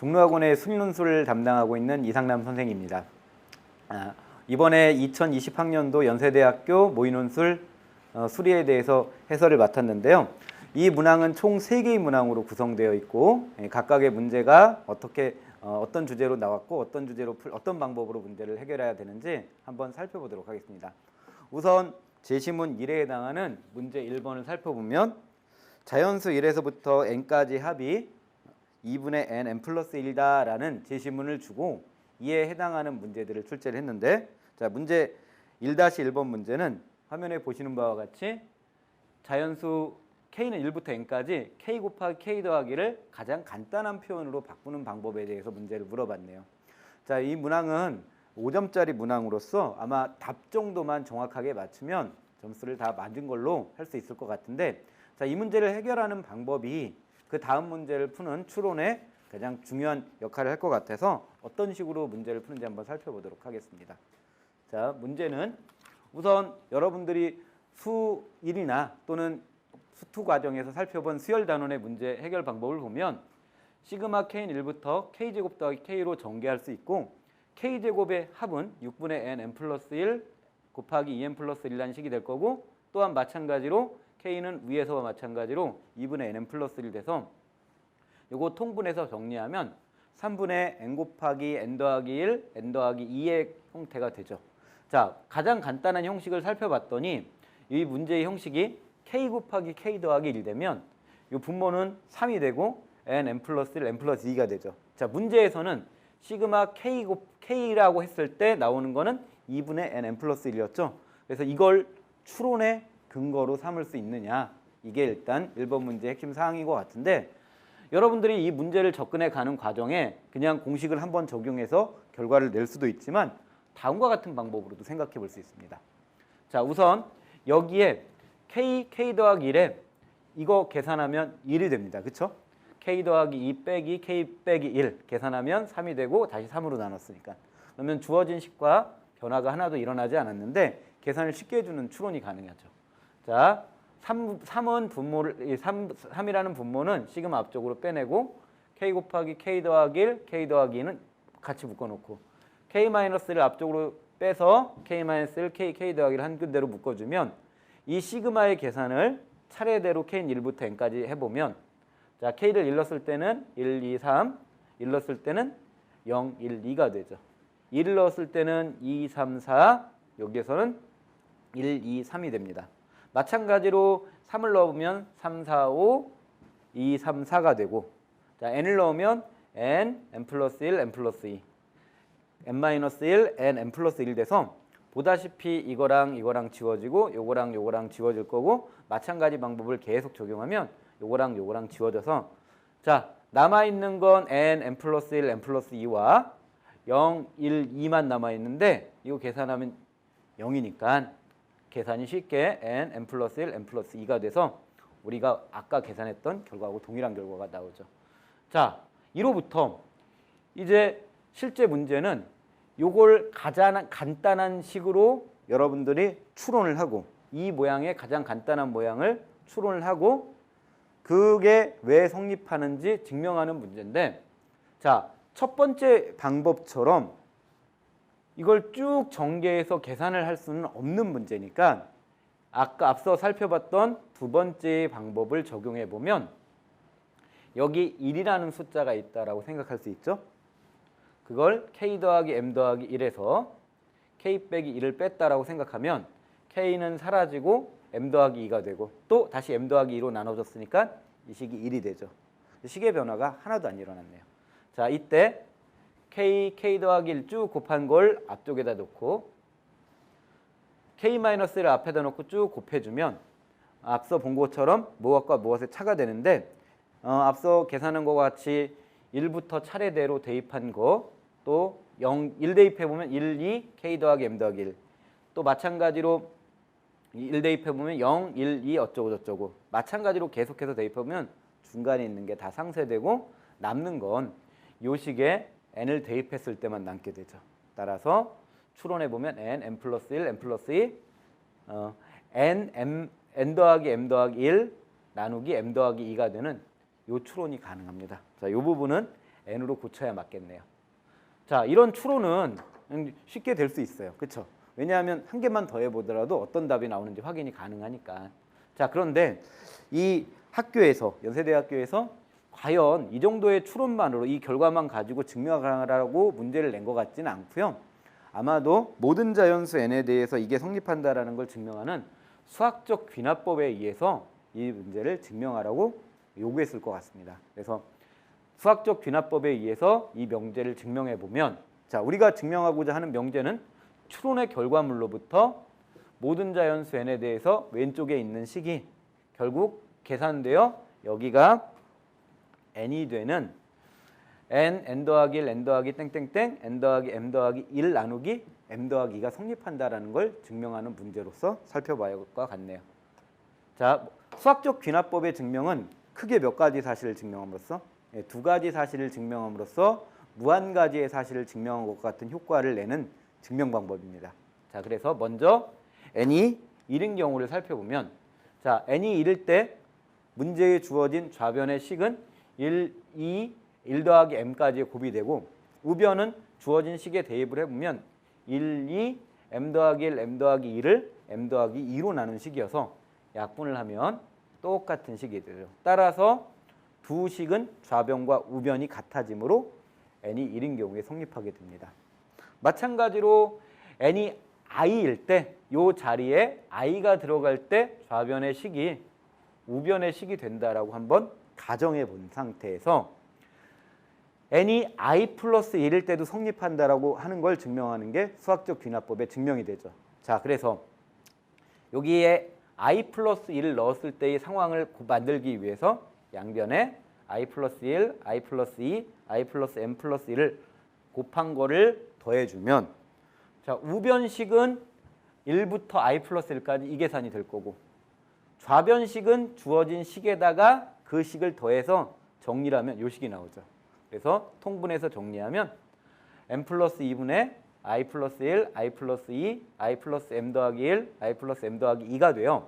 종로학원의 수리논술 담당하고 있는 이상남 선생입니다. 이번에 2020학년도 연세대학교 모의논술 수리에 대해서 해설을 맡았는데요. 이 문항은 총 3개의 문항으로 구성되어 있고 각각의 문제가 어떤 주제로 나왔고 어떤 방법으로 문제를 해결해야 되는지 한번 살펴보도록 하겠습니다. 우선 제시문 1에 해당하는 문제 1번을 살펴보면 자연수 1에서부터 n까지 합이 2분의 n 플러스 1이다라는 제시문을 주고 이에 해당하는 문제들을 출제를 했는데, 자, 문제 1-1번 문제는 화면에 보시는 바와 같이 자연수 k는 1부터 n까지 k 곱하기 k 더하기를 가장 간단한 표현으로 바꾸는 방법에 대해서 문제를 물어봤네요. 자, 이 문항은 5점짜리 문항으로서 아마 답 정도만 정확하게 맞추면 점수를 다 맞은 걸로 할 수 있을 것 같은데, 자, 이 문제를 해결하는 방법이 그 다음 문제를 푸는 추론에 가장 중요한 역할을 할 것 같아서 어떤 식으로 문제를 푸는지 한번 살펴보도록 하겠습니다. 자, 문제는 우선 여러분들이 수 1이나 또는 수2 과정에서 살펴본 수열 단원의 문제 해결 방법을 보면 시그마 k는 1부터 k제곱 더하기 k로 전개할 수 있고, k제곱의 합은 6분의 n 플러스 1 곱하기 2n 플러스 1이라는 식이 될 거고, 또한 마찬가지로 k는 위에서와 마찬가지로 2분의 n 플러스 1 돼서 요거 통분해서 정리하면 3분의 n 곱하기 n 더하기 1, n 더하기 2의 형태가 되죠. 자, 가장 간단한 형식을 살펴봤더니 이 문제의 형식이 k 곱하기 k 더하기 1 되면 이 분모는 3이 되고 n 플러스 1, n 플러스 2가 되죠. 자, 문제에서는 시그마 k라고 했을 때 나오는 거는 2분의 n 플러스 1이었죠. 그래서 이걸 추론의 근거로 삼을 수 있느냐, 이게 일단 1번 문제의 핵심 사항인 것 같은데, 여러분들이 이 문제를 접근해 가는 과정에 그냥 공식을 한번 적용해서 결과를 낼 수도 있지만 다음과 같은 방법으로도 생각해 볼 수 있습니다. 자, 우선 여기에 k 더하기 1에 이거 계산하면 1이 됩니다. 그렇죠? k 더하기 2 빼기 k 빼기 1 계산하면 3이 되고 다시 3으로 나눴으니까. 그러면 주어진 식과 변화가 하나도 일어나지 않았는데 계산을 쉽게 해주는 추론이 가능하죠. 자, 3이라는 분모는 시그마 앞쪽으로 빼내고 k 곱하기 k 더하기 1, k 더하기 2는 같이 묶어놓고 k-를 앞쪽으로 빼서 k-1, k 더하기를 한 군데로 묶어주면 이 시그마의 계산을 차례대로 k는 1부터 n까지 해보면, 자, k를 1 넣었을 때는 1, 2, 3, 1 넣었을 때는 0, 1, 2가 되죠. 1을 넣었을 때는 2, 3, 4, 여기에서는 1, 2, 3이 됩니다. 마찬가지로 3을 넣으면 3, 4, 5, 2, 3, 4가 되고, 자, n을 넣으면 n 플러스 1, n 플러스 2, n-1, n 플러스 1 돼서 보다시피 이거랑 지워지고 요거랑 지워질 거고, 마찬가지 방법을 계속 적용하면 요거랑 지워져서, 자, 남아있는 건 n 플러스 1, n 플러스 2와 0, 1, 2만 남아있는데 이거 계산하면 0이니까 계산이 쉽게 n 플러스 1, n 플러스 2가 돼서 우리가 아까 계산했던 결과하고 동일한 결과가 나오죠. 자, 이로부터 이제 실제 문제는 요걸 가장 간단한 식으로 여러분들이 추론을 하고, 이 모양의 가장 간단한 모양을 추론을 하고 그게 왜 성립하는지 증명하는 문제인데, 자, 첫 번째 방법처럼 이걸 쭉 전개해서 계산을 할 수는 없는 문제니까 앞서 살펴봤던 두 번째 방법을 적용해 보면 여기 1이라는 숫자가 있다라고 생각할 수 있죠. 그걸 k 더하기 m 더하기 1에서 k 빼기 1을 뺐다라고 생각하면 k는 사라지고 m 더하기 2가 되고 또 다시 m 더하기 2로 나눠졌으니까 이 식이 1이 되죠. 식의 변화가 하나도 안 일어났네요. 자, 이때 k 더하기 1 쭉 곱한 걸 앞쪽에다 놓고 k-를 앞에다 놓고 쭉 곱해주면 앞서 본 것처럼 무엇과 무엇의 차가 되는데, 앞서 계산한 것과 같이 1부터 차례대로 대입한 거, 또 1 대입해보면 1, 2, k 더하기 m 더하기 1, 또 마찬가지로 1 대입해보면 0, 1, 2 어쩌고 저쩌고, 마찬가지로 계속해서 대입해보면 중간에 있는 게 다 상쇄되고 남는 건 요 식에 n을 대입했을 때만 남게 되죠. 따라서 추론해보면 n 플러스 1, n 플러스 2, n 더하기 m 더하기 1 나누기 m 더하기 2가 되는 요 추론이 가능합니다. 자, 요 부분은 n으로 고쳐야 맞겠네요. 자, 이런 추론은 쉽게 될 수 있어요. 그렇죠? 왜냐하면 한 개만 더 해보더라도 어떤 답이 나오는지 확인이 가능하니까. 자, 그런데 이 학교에서, 연세대학교에서 과연 이 정도의 추론만으로 이 결과만 가지고 증명하라고 문제를 낸 것 같지는 않고요. 아마도 모든 자연수 n에 대해서 이게 성립한다라는 걸 증명하는 수학적 귀납법에 의해서 이 문제를 증명하라고 요구했을 것 같습니다. 그래서 수학적 귀납법에 의해서 이 명제를 증명해 보면, 자, 우리가 증명하고자 하는 명제는 추론의 결과물로부터 모든 자연수 n에 대해서 왼쪽에 있는 식이 결국 계산되어 여기가 n이 되는 n 더하기 1, n 더하기 땡땡땡, n 더하기 m 더하기 1 나누기 m 더하기 2가 성립한다라는 걸 증명하는 문제로서 살펴봐야 할 것 같네요. 자, 수학적 귀납법의 증명은 크게 몇 가지 사실을 증명함으로써, 두 가지 사실을 증명함으로써 무한 가지의 사실을 증명한 것 같은 효과를 내는 증명 방법입니다. 자, 그래서 먼저 n이 1인 경우를 살펴보면, 자, n이 1일 때 문제에 주어진 좌변의 식은 1, 2, 1 더하기 m까지의 곱이 되고, 우변은 주어진 식에 대입을 해보면 1, 2, m 더하기 1, m 더하기 2를 m 더하기 2로 나눈 식이어서 약분을 하면 똑같은 식이 되죠. 따라서 두 식은 좌변과 우변이 같아지므로 n이 1인 경우에 성립하게 됩니다. 마찬가지로 n이 i일 때 이 자리에 i가 들어갈 때 좌변의 식이 우변의 식이 된다라고 한번 가정해 본 상태에서 n이 i 플러스 1일 때도 성립한다라고 하는 걸 증명하는 게 수학적 귀납법의 증명이 되죠. 자, 그래서 여기에 i 플러스 1을 넣었을 때의 상황을 만들기 위해서 양변에 i 플러스 1, i 플러스 2, i 플러스 m 플러스 1을 곱한 거를 더해주면, 자, 우변식은 1부터 i 플러스 1까지 이 계산이 될 거고, 좌변식은 주어진 식에다가 그 식을 더해서 정리를 하면 이 식이 나오죠. 그래서 통분해서 정리하면 m 플러스 2분의 i 플러스 1, i 플러스 2, i 플러스 m 더하기 1, i 플러스 m 더하기 2가 돼요.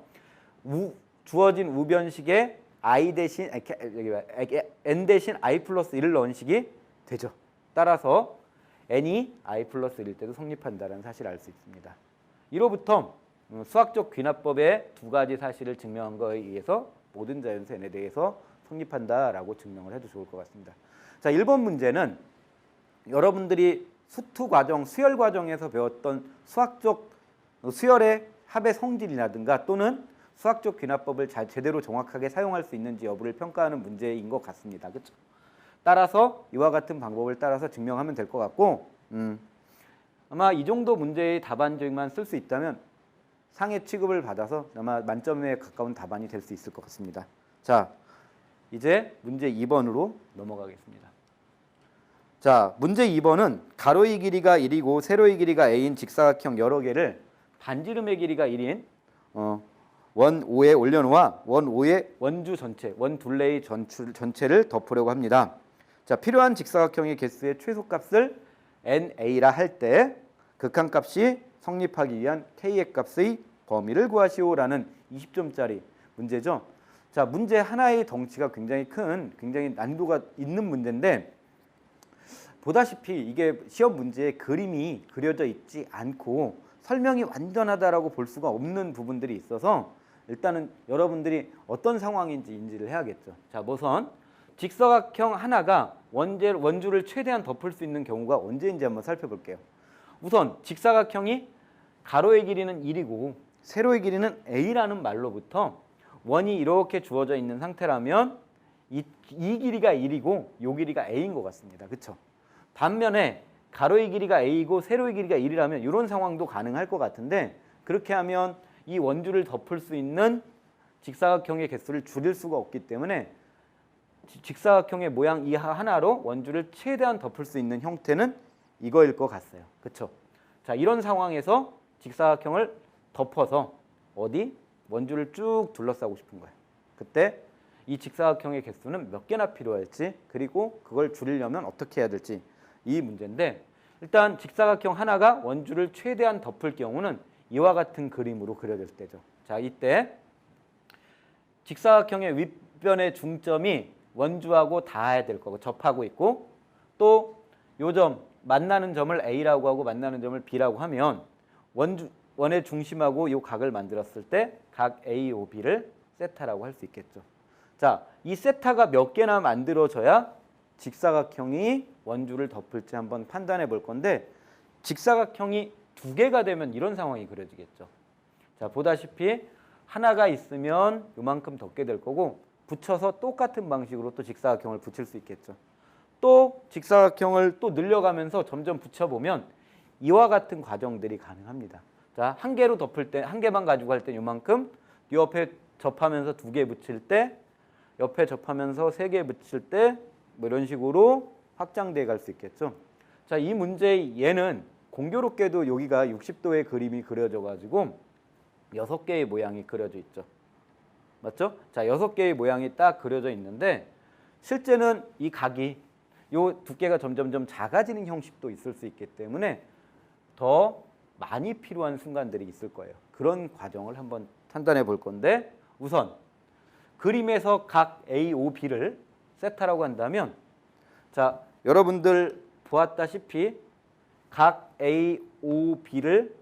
주어진 우변식에 i 대신 n 대신 i 플러스 1을 넣은 식이 되죠. 따라서 n이 i 플러스 1일 때도 성립한다는 사실을 알 수 있습니다. 이로부터 수학적 귀납법의 두 가지 사실을 증명한 거에 의해서 모든 자연수 n에 대해서 성립한다라고 증명을 해도 좋을 것 같습니다. 자, 1번 문제는 여러분들이 수투 과정, 수열 과정에서 배웠던 수학적 수열의 합의 성질이라든가 또는 수학적 귀납법을 제대로 정확하게 사용할 수 있는지 여부를 평가하는 문제인 것 같습니다. 그렇죠? 따라서 이와 같은 방법을 따라서 증명하면 될 것 같고, 아마 이 정도 문제의 답안지만 쓸 수 있다면 상해 취급을 받아서 아마 만점에 가까운 답안이 될 수 있을 것 같습니다. 자, 이제 문제 2번으로 넘어가겠습니다. 자, 문제 2번은 가로의 길이가 1이고 세로의 길이가 a인 직사각형 여러 개를 반지름의 길이가 1인 원 5에 올려놓아 원 5의 원주 전체, 원 둘레의 전체를 덮으려고 합니다. 자, 필요한 직사각형의 개수의 최소값을 NA라 할 때 극한값이 성립하기 위한 K의 값의 범위를 구하시오라는 20점짜리 문제죠. 자, 문제 하나의 덩치가 굉장히 큰, 굉장히 난이도가 있는 문제인데, 보다시피 이게 시험 문제에 그림이 그려져 있지 않고 설명이 완전하다라고 볼 수가 없는 부분들이 있어서 일단은 여러분들이 어떤 상황인지 인지를 해야겠죠. 자, 우선 직사각형 하나가 원주를 최대한 덮을 수 있는 경우가 언제인지 한번 살펴볼게요. 우선 직사각형이 가로의 길이는 1이고 세로의 길이는 a라는 말로부터 원이 이렇게 주어져 있는 상태라면 이 길이가 1이고 이 길이가 a인 것 같습니다. 그렇죠? 반면에 가로의 길이가 a이고 세로의 길이가 1이라면 이런 상황도 가능할 것 같은데, 그렇게 하면 이 원주를 덮을 수 있는 직사각형의 개수를 줄일 수가 없기 때문에 직사각형의 모양 이 하나로 원주를 최대한 덮을 수 있는 형태는 이거일 것 같아요. 그렇죠? 자, 이런 상황에서 직사각형을 덮어서 어디? 원주를 쭉 둘러싸고 싶은 거예요. 그때 이 직사각형의 개수는 몇 개나 필요할지, 그리고 그걸 줄이려면 어떻게 해야 될지, 이 문제인데, 일단 직사각형 하나가 원주를 최대한 덮을 경우는 이와 같은 그림으로 그려질 때죠. 자, 이때 직사각형의 윗변의 중점이 원주하고 닿아야 될 거고 접하고 있고, 또 요 점 만나는 점을 A라고 하고 만나는 점을 B라고 하면 원의 중심하고 요 각을 만들었을 때 각 AOB를 세타라고 할 수 있겠죠. 자, 이 세타가 몇 개나 만들어져야 직사각형이 원주를 덮을지 한번 판단해 볼 건데 직사각형이 두 개가 되면 이런 상황이 그려지겠죠. 자, 보다시피 하나가 있으면 요만큼 덮게 될 거고 붙여서 똑같은 방식으로 또 직사각형을 붙일 수 있겠죠. 또 직사각형을 또 늘려가면서 점점 붙여보면 이와 같은 과정들이 가능합니다. 자, 한 개로 덮을 때, 한 개만 가지고 할 때 요만큼, 이 옆에 접하면서 두 개 붙일 때, 옆에 접하면서 세 개 붙일 때, 뭐 이런 식으로 확장돼 갈 수 있겠죠. 자, 이 문제의 얘는 공교롭게도 여기가 60도의 그림이 그려져 가지고 6개의 모양이 그려져 있죠. 맞죠? 자, 6개의 모양이 딱 그려져 있는데 실제는 이 각이 요 두께가 점점점 작아지는 형식도 있을 수 있기 때문에 더 많이 필요한 순간들이 있을 거예요. 그런 과정을 한번 판단해 볼 건데 우선 그림에서 각 A, O, B를 세타라고 한다면 자, 여러분들 보았다시피 각 A, O, B를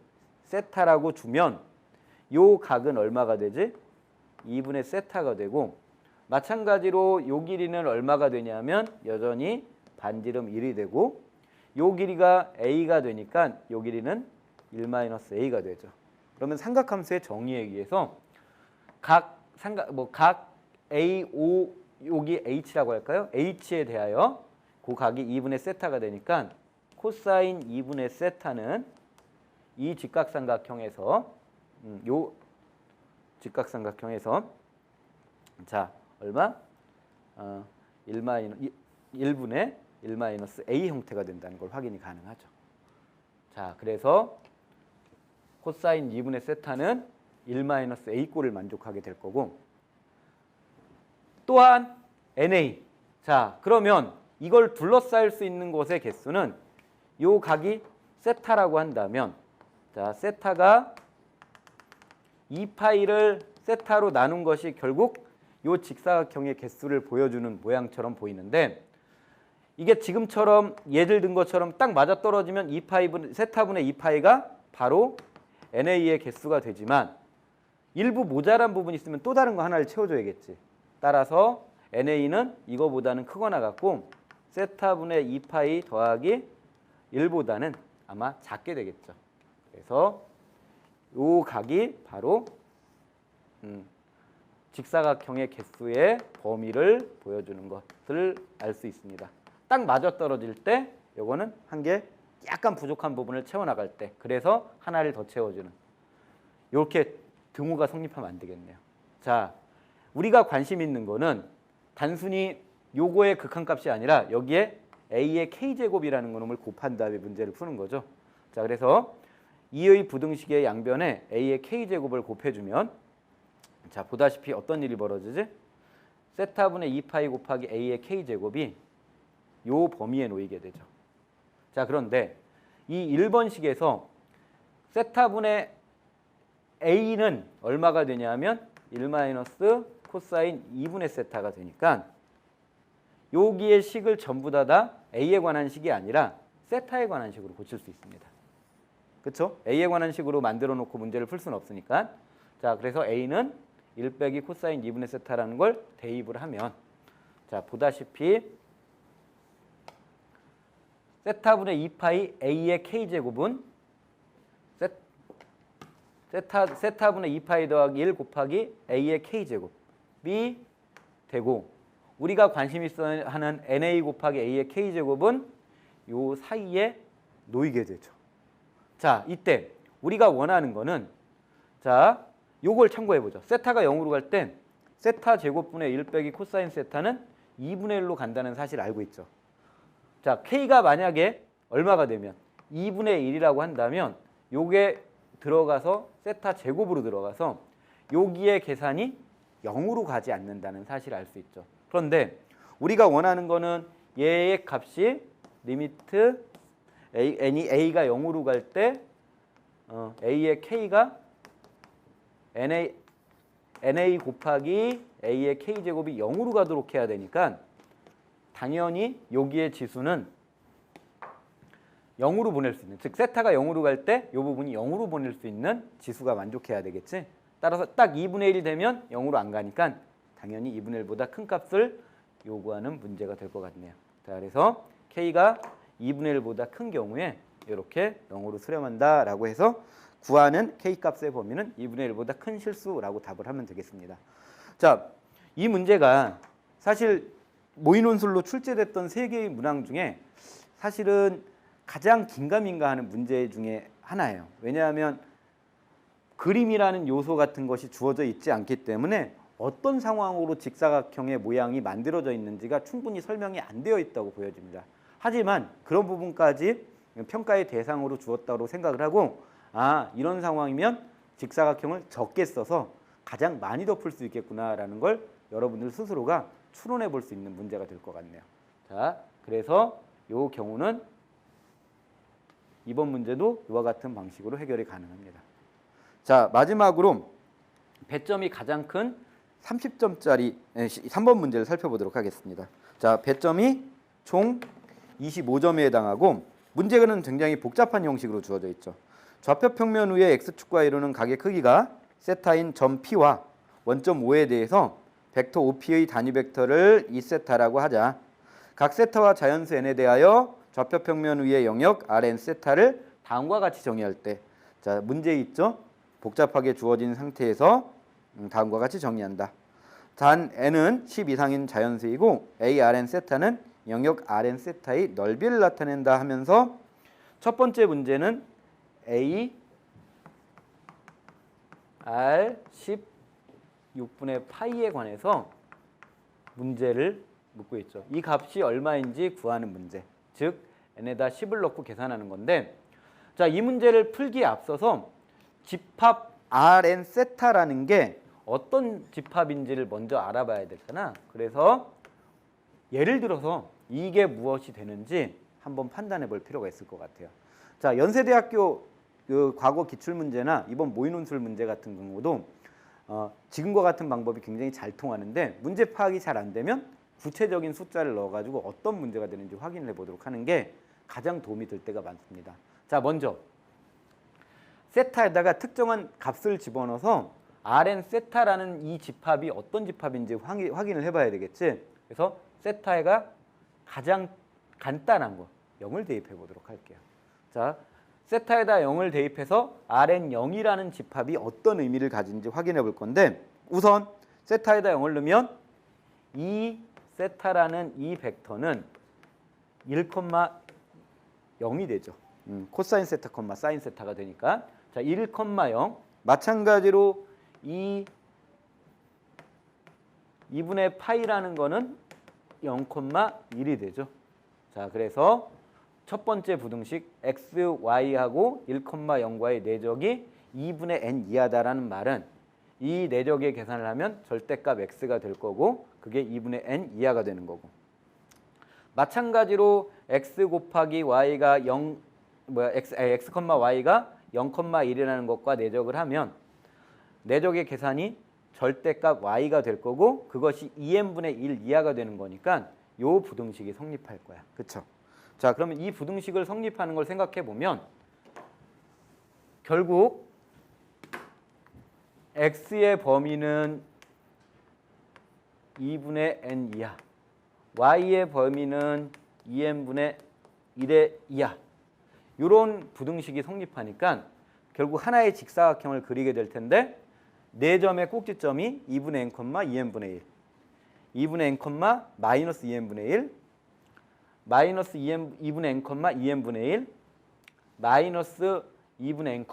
세타라고 주면 요 각은 얼마가 되지? 2분의 세타가 되고 마찬가지로 요 길이는 얼마가 되냐면 여전히 반지름 1이 되고 요 길이가 A가 되니까 요 길이는 1-A가 되죠. 그러면 삼각함수의 정의에 의해서 각 A, O, 여기 H라고 할까요? H에 대하여 그 각이 2분의 세타가 되니까 코사인 2분의 세타는 이 직각삼각형에서 요 직각삼각형에서 자 얼마? 1분의 1-A 형태가 된다는 걸 확인이 가능하죠. 자, 그래서 코사인 2분의 세타는 1-A 꼴을 만족하게 될 거고 또한 NA. 자, 그러면 이걸 둘러싸일 수 있는 곳의 개수는 요 각이 세타라고 한다면 자, 세타가 2파이를 세타로 나눈 것이 결국 요 직사각형의 개수를 보여주는 모양처럼 보이는데 이게 지금처럼 예를 든 것처럼 딱 맞아떨어지면 2파이 세타분의 2파이가 바로 NA의 개수가 되지만 일부 모자란 부분이 있으면 또 다른 거 하나를 채워줘야겠지. 따라서 NA는 이거보다는 크거나 같고 세타분의 2파이 더하기 1보다는 아마 작게 되겠죠. 그래서 요 각이 바로 직사각형의 개수의 범위를 보여주는 것을 알 수 있습니다. 딱 맞아떨어질 때 요거는 한 개 약간 부족한 부분을 채워나갈 때 그래서 하나를 더 채워주는 이렇게 등호가 성립하면 안 되겠네요. 자, 우리가 관심 있는 거는 단순히 요거의 극한값이 아니라 여기에 A의 K제곱이라는 놈을 곱한 다음에 문제를 푸는 거죠. 자, 그래서 이의 부등식의 양변에 A의 K제곱을 곱해주면 자, 보다시피 어떤 일이 벌어지지? 세타분의 2파이 곱하기 A의 K제곱이 요 범위에 놓이게 되죠. 자, 그런데 이 1번식에서 세타분의 A는 얼마가 되냐면 1 코사인 2분의 세타가 되니까 여기의 식을 전부 다 A에 관한 식이 아니라 세타에 관한 식으로 고칠 수 있습니다. 그렇죠? A에 관한 식으로 만들어 놓고 문제를 풀 수는 없으니까 자, 그래서 A는 1 빼기 코사인 2분의 세타라는 걸 대입을 하면 자, 보다시피 세타분의 2파이 A의 K제곱은 세타분의 2파이 더하기 1 곱하기 A의 K제곱이 되고 우리가 관심 있어 하는 NA 곱하기 A의 K제곱은 요 사이에 놓이게 되죠. 자, 이때 우리가 원하는 거는 자, 요걸 참고해 보죠. 세타가 0으로 갈 땐 세타 제곱분의 1 빼기 코사인 세타는 2분의 1로 간다는 사실을 알고 있죠. 자, K가 만약에 얼마가 되면 2분의 1이라고 한다면 요게 들어가서 세타 제곱으로 들어가서 여기의 계산이 0으로 가지 않는다는 사실을 알 수 있죠. 그런데 우리가 원하는 거는 얘의 값이 리미트 A가 0으로 갈 때 A의 K가 NA 곱하기 A의 K제곱이 0으로 가도록 해야 되니까 당연히 여기의 지수는 0으로 보낼 수 있는, 즉 세타가 0으로 갈 때 이 부분이 0으로 보낼 수 있는 지수가 만족해야 되겠지. 따라서 딱 2분의 1이 되면 0으로 안 가니까 당연히 2분의 1보다 큰 값을 요구하는 문제가 될 것 같네요. 자, 그래서 K가 2분의 1보다 큰 경우에 이렇게 0으로 수렴한다라고 해서 구하는 K 값의 범위는 2분의 1보다 큰 실수라고 답을 하면 되겠습니다. 자, 이 문제가 사실 모의논술로 출제됐던 3개의 문항 중에 사실은 가장 긴가민가 하는 문제 중에 하나예요. 왜냐하면 그림이라는 요소 같은 것이 주어져 있지 않기 때문에 어떤 상황으로 직사각형의 모양이 만들어져 있는지가 충분히 설명이 안 되어 있다고 보여집니다. 하지만 그런 부분까지 평가의 대상으로 주었다고 생각을 하고, 아, 이런 상황이면 직사각형을 적게 써서 가장 많이 덮을 수 있겠구나라는 걸 여러분들 스스로가 추론해 볼 수 있는 문제가 될 것 같네요. 자, 그래서 이 경우는 이번 문제도 이와 같은 방식으로 해결이 가능합니다. 자, 마지막으로 배점이 가장 큰 30점짜리 3번 문제를 살펴보도록 하겠습니다. 자, 배점이 총 25점에 해당하고 문제는 굉장히 복잡한 형식으로 주어져 있죠. 좌표 평면 위에 x축과 이루는 각의 크기가 세타인 점 P와 원점 O에 대해서 벡터 OP의 단위 벡터를 2세타라고 하자. 각 세타와 자연수 n에 대하여 좌표 평면 위의 영역 Rn 세타를 다음과 같이 정의할 때, 자, 문제 있죠? 복잡하게 주어진 상태에서 다음과 같이 정의한다. 단 n은 10 이상인 자연수이고 ARN 세타는 영역 Rn 세타의 넓이를 나타낸다 하면서 첫 번째 문제는 A R 16분의 파이에 관해서 문제를 묻고 있죠. 이 값이 얼마인지 구하는 문제. 즉 n에다 10을 넣고 계산하는 건데, 자, 이 문제를 풀기에 앞서서 집합 Rn 세타라는 게 어떤 집합인지를 먼저 알아봐야 되잖아. 그래서 예를 들어서 이게 무엇이 되는지 한번 판단해 볼 필요가 있을 것 같아요. 자, 연세대학교 그 과거 기출문제나 이번 모의논술 문제 같은 경우도 지금과 같은 방법이 굉장히 잘 통하는데 문제 파악이 잘 안 되면 구체적인 숫자를 넣어가지고 어떤 문제가 되는지 확인을 해보도록 하는 게 가장 도움이 될 때가 많습니다. 자, 먼저 세타에다가 특정한 값을 집어넣어서 Rn 세타라는 이 집합이 어떤 집합인지 확인을 해봐야 되겠지. 그래서 세타가 가장 간단한 거 0을 대입해 보도록 할게요. 자, 세타에다 0을 대입해서 Rn0이라는 집합이 어떤 의미를 가진지 확인해 볼 건데, 우선 세타에다 0을 넣으면 이 세타라는 이 벡터는 1,0이 되죠. 코사인 세타, 사인 세타가 되니까. 자, 1,0. 마찬가지로 이 2분의 파이라는 거는 0,1이 되죠. 자, 그래서 첫 번째 부등식 x, y하고 1,0과의 내적이 2분의 n 이하다라는 말은 이 내적의 계산을 하면 절대값 x가 될 거고 그게 2분의 n 이하가 되는 거고, 마찬가지로 x 곱하기 y가 x, y가 0,1이라는 것과 내적을 하면 내적의 계산이 절대값 y가 될 거고 그것이 2n분의 1 이하가 되는 거니까 요 부등식이 성립할 거야. 그쵸? 자, 그러면 이 부등식을 성립하는 걸 생각해 보면 결국 x의 범위는 2분의 n 이하, y의 범위는 2n분의 1의 이하, 이런 부등식이 성립하니까 결국 하나의 직사각형을 그리게 될 텐데 네 점의 꼭지점이 2분의 n, 2n분의 1, 2분의 n, 마이너스 2n분의 1, 마이너스 2분의 n, 2n분의 1, 마이너스 2분의 n,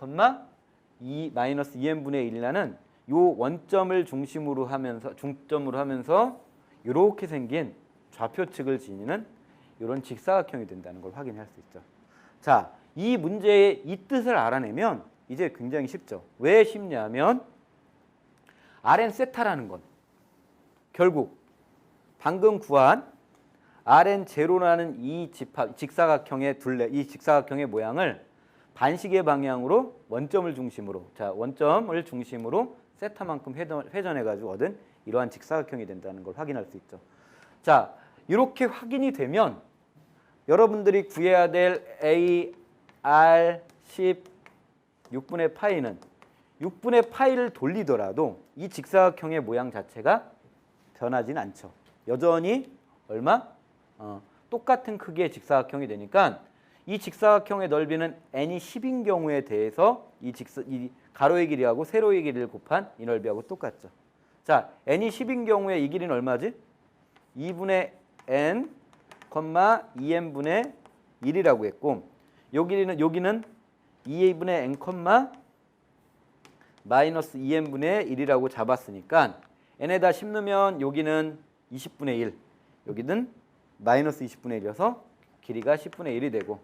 마이너스 2n분의 1이라는 요 원점을 중점으로 하면서 이렇게 생긴 좌표측을 지니는 이런 직사각형이 된다는 걸 확인할 수 있죠. 자, 이 문제의 이 뜻을 알아내면 이제 굉장히 쉽죠. 왜 쉽냐면 Rn 세타라는 건 결국 방금 구한 Rn 제로라는 이 직사각형의 둘레, 이 직사각형의 모양을 반시계 방향으로 원점을 중심으로, 자, 원점을 중심으로 세타만큼 회전해가지고 얻은 이러한 직사각형이 된다는 걸 확인할 수 있죠. 자, 이렇게 확인이 되면 여러분들이 구해야 될 AR 16분의 파이는 6분의 파이를 돌리더라도 이 직사각형의 모양 자체가 변하진 않죠. 여전히 얼마? 똑같은 크기의 직사각형이 되니까 이 직사각형의 넓이는 n이 10인 경우에 대해서 이 가로의 길이하고 세로의 길이를 곱한 이 넓이하고 똑같죠. 자, n이 10인 경우에 이 길이는 얼마지? 2분의 n, 2n분의 1이라고 했고 여기는 2분의 n, 마이너스 2n분의 1이라고 잡았으니까 n에다 10 넣으면 여기는 20분의 1, 여기는 마이너스 20분의 1이어서 길이가 10분의 1이 되고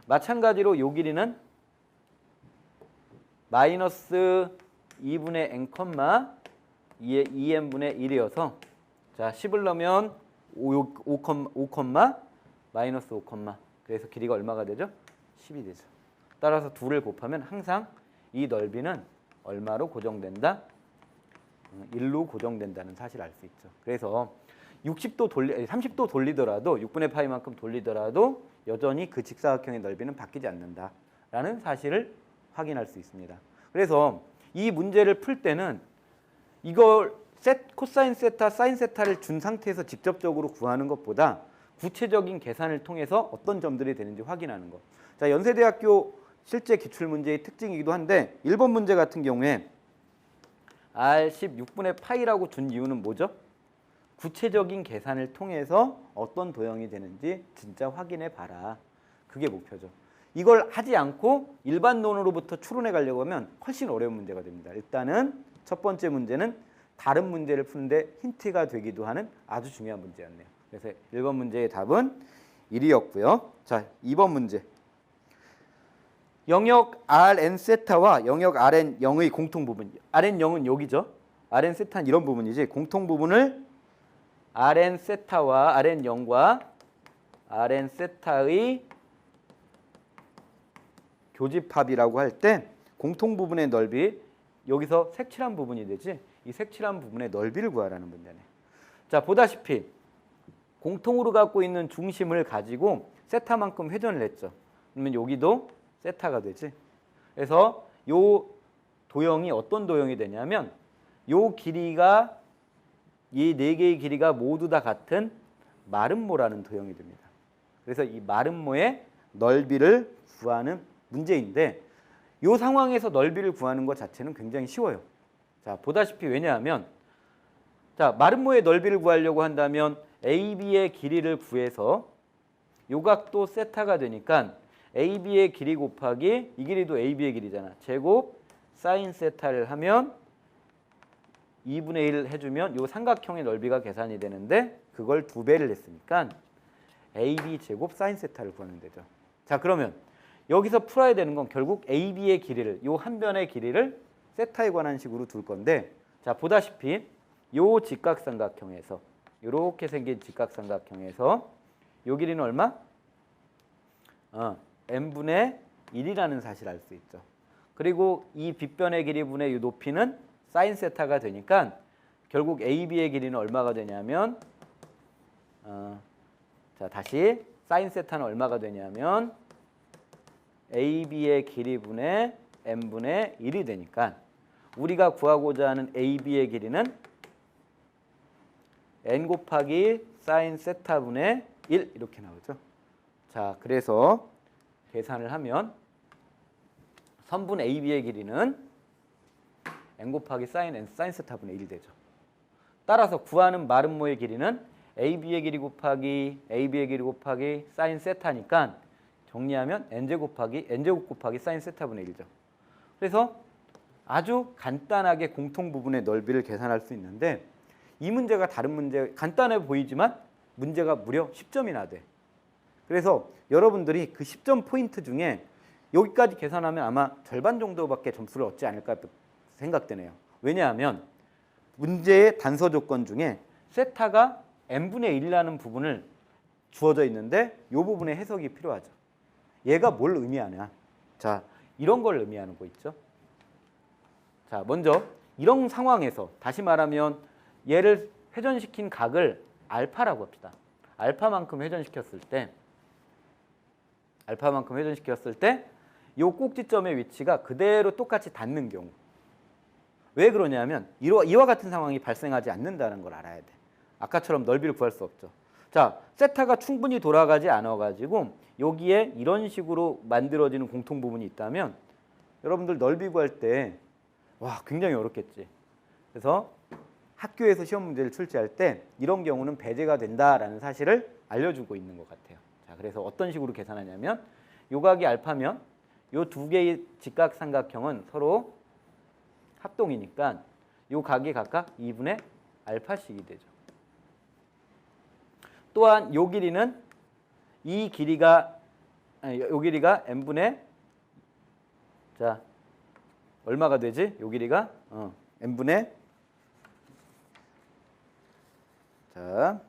마찬가지로 요 길이는 마이너스 2분의 n, 2n분의 1이어서 자 10을 넣으면 5, 마이너스 5, 그래서 길이가 얼마가 되죠? 10이 되죠. 따라서 2를 곱하면 항상 이 넓이는 얼마로 고정된다? 1로 고정된다는 사실을 알 수 있죠. 그래서 30도 돌리더라도 6분의 파이만큼 돌리더라도 여전히 그 직사각형의 넓이는 바뀌지 않는다라는 사실을 확인할 수 있습니다. 그래서 이 문제를 풀 때는 이걸 코사인 세타, 사인 세타를 준 상태에서 직접적으로 구하는 것보다 구체적인 계산을 통해서 어떤 점들이 되는지 확인하는 것. 자, 연세대학교 실제 기출문제의 특징이기도 한데 1번 문제 같은 경우에 R16분의 파이라고 준 이유는 뭐죠? 구체적인 계산을 통해서 어떤 도형이 되는지 진짜 확인해 봐라. 그게 목표죠. 이걸 하지 않고 일반론으로부터 추론해 가려고 하면 훨씬 어려운 문제가 됩니다. 일단은 첫 번째 문제는 다른 문제를 푸는데 힌트가 되기도 하는 아주 중요한 문제였네요. 그래서 1번 문제의 답은 1이었고요. 자, 2번 문제. 영역 Rn 세타와 영역 Rn 0의 공통 부분. Rn 0은 여기죠. Rn 세타는 이런 부분이지. 공통 부분을 Rn 세타와 Rn 0과 Rn 세타의 교집합이라고 할 때 공통 부분의 넓이 여기서 색칠한 부분이 되지. 이 색칠한 부분의 넓이를 구하라는 문제네. 자, 보다시피 공통으로 갖고 있는 중심을 가지고 세타만큼 회전을 했죠. 그러면 여기도 세타가 되지. 그래서 요 도형이 어떤 도형이 되냐면 요 길이가 이 네 개의 길이가 모두 다 같은 마름모라는 도형이 됩니다. 그래서 이 마름모의 넓이를 구하는 문제인데 요 상황에서 넓이를 구하는 것 자체는 굉장히 쉬워요. 자, 보다시피 왜냐하면 자, 마름모의 넓이를 구하려고 한다면 AB의 길이를 구해서 요 각도 세타가 되니까 AB의 길이 곱하기 이 길이도 AB의 길이잖아. 제곱 사인 세타를 하면 2분의 1 해주면 요 삼각형의 넓이가 계산이 되는데 그걸 2배를 했으니까 AB 제곱 사인 세타를 구하면 되죠. 자, 그러면 여기서 풀어야 되는 건 결국 AB의 길이를 요 한 변의 길이를 세타에 관한 식으로 둘 건데 자, 보다시피 요 직각삼각형에서 이렇게 생긴 직각삼각형에서 요 길이는 얼마? n분의 1이라는 사실을 알 수 있죠. 그리고 이 빗변의 길이분의 이 높이는 사인 세타가 되니까 결국 AB의 길이는 얼마가 되냐면 자, 다시 사인 세타는 얼마가 되냐면 AB의 길이분의 n분의 1이 되니까 우리가 구하고자 하는 AB의 길이는 n 곱하기 사인 세타분의 1 이렇게 나오죠. 자, 그래서 계산을 하면 선분 AB의 길이는 n 곱하기 사인 세타분의 1이 되죠. 따라서 구하는 마름모의 길이는 AB의 길이 곱하기 사인 세타니까 정리하면 n제곱 곱하기 사인 세타분의 1이죠. 그래서 아주 간단하게 공통 부분의 넓이를 계산할 수 있는데 이 문제가 다른 문제 간단해 보이지만 문제가 무려 10점이나 돼. 그래서 여러분들이 그 10점 포인트 중에 여기까지 계산하면 아마 절반 정도밖에 점수를 얻지 않을까 생각되네요. 왜냐하면 문제의 단서 조건 중에 세타가 n분의 1이라는 부분을 주어져 있는데 이 부분의 해석이 필요하죠. 얘가 뭘 의미하냐. 자, 이런 걸 의미하는 거 있죠. 자, 먼저 이런 상황에서 다시 말하면 얘를 회전시킨 각을 알파라고 합시다. 알파만큼 회전시켰을 때 알파만큼 회전시켰을 때 이 꼭지점의 위치가 그대로 똑같이 닿는 경우. 왜 그러냐면 이와 같은 상황이 발생하지 않는다는 걸 알아야 돼. 아까처럼 넓이를 구할 수 없죠. 자, 세타가 충분히 돌아가지 않아가지고 여기에 이런 식으로 만들어지는 공통 부분이 있다면 여러분들 넓이 구할 때 와, 굉장히 어렵겠지. 그래서 학교에서 시험 문제를 출제할 때 이런 경우는 배제가 된다라는 사실을 알려주고 있는 것 같아요. 자, 그래서 어떤 식으로 계산하냐면 요 각이 알파면 요 두 개의 직각삼각형은 서로 합동이니까 요 각이 각각 2분의 알파씩이 되죠. 또한 요 길이는 이 길이가 요 길이가 n분의 자 얼마가 되지? 요 길이가 n분의 자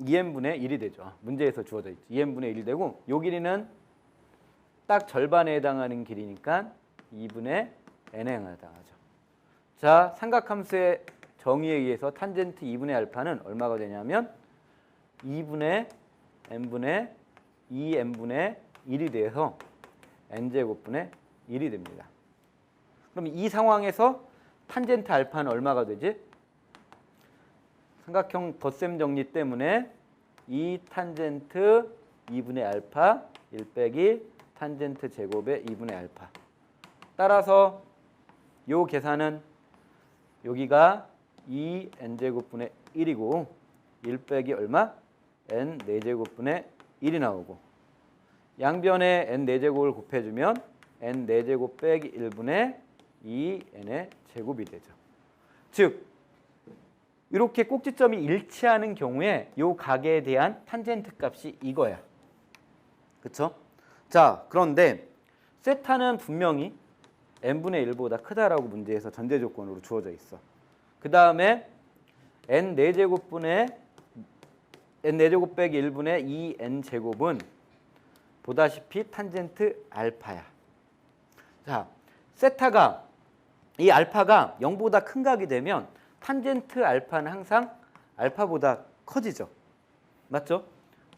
2n분의 1이 되죠. 문제에서 주어져 있지. 2n분의 1이 되고 요 길이는 딱 절반에 해당하는 길이니까 2분의 n에 해당하죠. 자, 삼각함수의 정의에 의해서 탄젠트 2분의 알파는 얼마가 되냐면 2분의 n분의 2n분의 1이 돼서 n제곱분의 1이 됩니다. 그럼 이 상황에서 탄젠트 알파는 얼마가 되지? 삼각형 덧셈 정리 때문에 2 탄젠트 2분의 알파 1 빼기 탄젠트 제곱의 2분의 알파. 따라서 요 계산은 여기가 2n제곱분의 1이고 1 빼기 얼마? n 4제곱분의 1이 나오고 양변에 n 4제곱을 곱해주면 n 4제곱 빼기 1분의 2n의 제곱이 되죠. 즉 이렇게 꼭지점이 일치하는 경우에 요 각에 대한 탄젠트 값이 이거야. 그쵸? 자, 그런데 세타는 분명히 n분의 1보다 크다라고 문제에서 전제 조건으로 주어져 있어. 그 다음에 n 4제곱분의 n 4제곱 빼기 1분의 2n 제곱은 보다시피 탄젠트 알파야. 자, 세타가 이 알파가 0보다 큰 각이 되면 탄젠트 알파는 항상 알파보다 커지죠. 맞죠?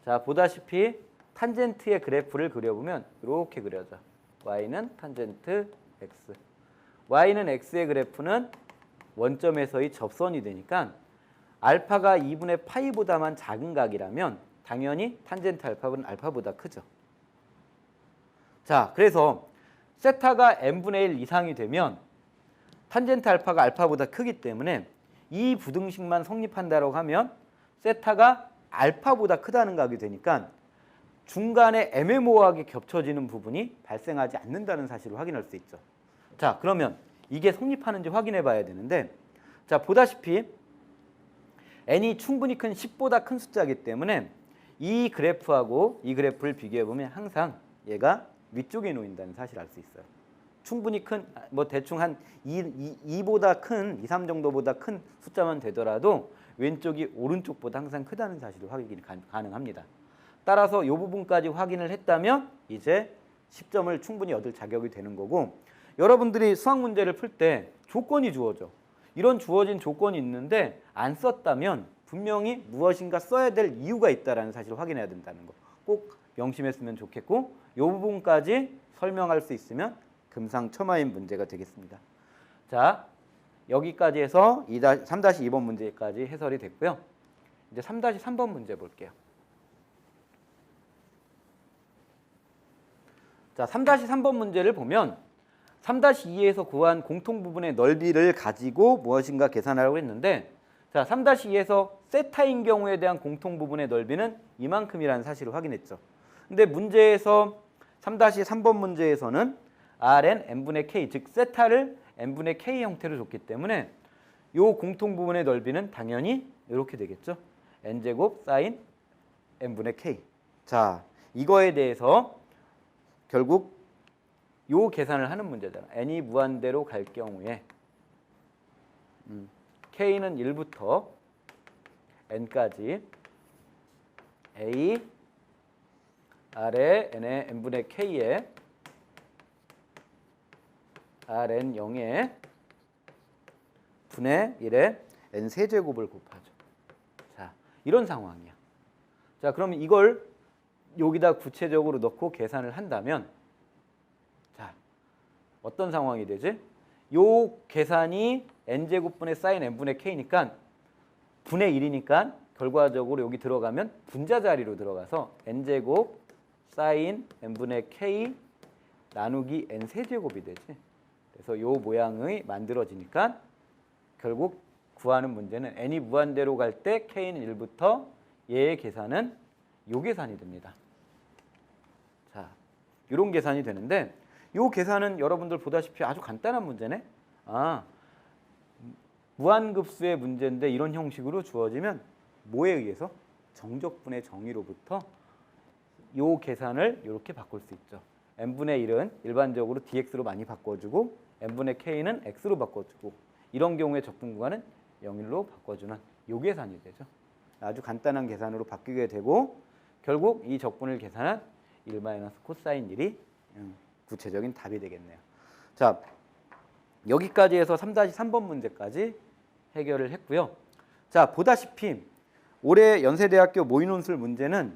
자, 보다시피 탄젠트의 그래프를 그려보면 이렇게 그려져. y는 탄젠트 x. y는 x의 그래프는 원점에서의 접선이 되니까 알파가 2분의 파이보다만 작은 각이라면 당연히 탄젠트 알파는 알파보다 크죠. 자, 그래서 세타가 n분의 1 이상이 되면 탄젠트 알파가 알파보다 크기 때문에 이 부등식만 성립한다고 하면 세타가 알파보다 크다는 각이 되니까 중간에 애매모호하게 겹쳐지는 부분이 발생하지 않는다는 사실을 확인할 수 있죠. 자, 그러면 이게 성립하는지 확인해 봐야 되는데 자, 보다시피 n이 충분히 큰 10보다 큰 숫자이기 때문에 이 그래프하고 이 그래프를 비교해 보면 항상 얘가 위쪽에 놓인다는 사실을 알 수 있어요. 충분히 큰, 뭐 대충 한 2보다 큰, 2, 3 정도보다 큰 숫자만 되더라도 왼쪽이 오른쪽보다 항상 크다는 사실을 확인이 가능합니다. 따라서 이 부분까지 확인을 했다면 이제 10점을 충분히 얻을 자격이 되는 거고 여러분들이 수학 문제를 풀 때 조건이 주어져. 이런 주어진 조건이 있는데 안 썼다면 분명히 무엇인가 써야 될 이유가 있다는 사실을 확인해야 된다는 거. 꼭 명심했으면 좋겠고 이 부분까지 설명할 수 있으면 금상첨화인 문제가 되겠습니다. 자, 여기까지 해서 3-2번 문제까지 해설이 됐고요. 이제 3-3번 문제 볼게요. 자, 3-3번 문제를 보면 3-2에서 구한 공통부분의 넓이를 가지고 무엇인가 계산하려고 했는데 자, 3-2에서 세타인 경우에 대한 공통부분의 넓이는 이만큼이라는 사실을 확인했죠. 근데 문제에서 3-3번 문제에서는 Rn n분의 k, 즉 세타를 n분의 k 형태로 줬기 때문에 이 공통부분의 넓이는 당연히 이렇게 되겠죠. n제곱 사인 n분의 k. 자, 이거에 대해서 결국 요 계산을 하는 문제잖아. n이 무한대로 갈 경우에 k는 1부터 n까지 a r에 n의 n분의 k에 rn 0에 분의 1에 n 세제곱을 곱하죠. 자, 이런 상황이야. 자, 그러면 이걸 여기다 구체적으로 넣고 계산을 한다면 자, 어떤 상황이 되지? 요 계산이 n제곱분의 사인 n분의 k니까 분의 1이니까 결과적으로 여기 들어가면 분자 자리로 들어가서 n제곱 사인 n분의 k 나누기 n 세제곱이 되지. 그래서 요 모양이 만들어지니까 결국 구하는 문제는 n이 무한대로 갈 때 k는 1부터 얘의 계산은 요 계산이 됩니다. 자, 이런 계산이 되는데 요 계산은 여러분들 보다시피 아주 간단한 문제네. 무한급수의 문제인데 이런 형식으로 주어지면 뭐에 의해서? 정적분의 정의로부터 요 계산을 이렇게 바꿀 수 있죠. n분의 1은 일반적으로 dx로 많이 바꿔주고 n분의 k는 x로 바꿔주고 이런 경우에 적분 구간은 0일로 바꿔주는 요 계산이 되죠. 아주 간단한 계산으로 바뀌게 되고 결국 이 적분을 계산한 1 코사인 1이 구체적인 답이 되겠네요. 자, 여기까지 해서 3-3번 문제까지 해결을 했고요. 자, 보다시피 올해 연세대학교 모의논술 문제는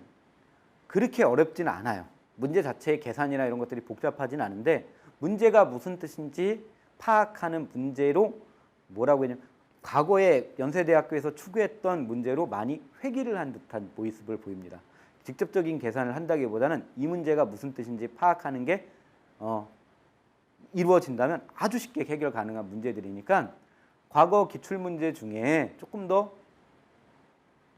그렇게 어렵지는 않아요. 문제 자체의 계산이나 이런 것들이 복잡하진 않은데 문제가 무슨 뜻인지 파악하는 문제로 뭐라고 했냐면 과거에 연세대학교에서 추구했던 문제로 많이 회귀를 한 듯한 모습을 보입니다. 직접적인 계산을 한다기보다는 이 문제가 무슨 뜻인지 파악하는 게 이루어진다면 아주 쉽게 해결 가능한 문제들이니까 과거 기출문제 중에 조금 더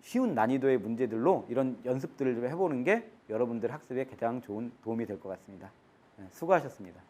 쉬운 난이도의 문제들로 이런 연습들을 좀 해보는 게 여러분들 학습에 가장 좋은 도움이 될 것 같습니다. 수고하셨습니다.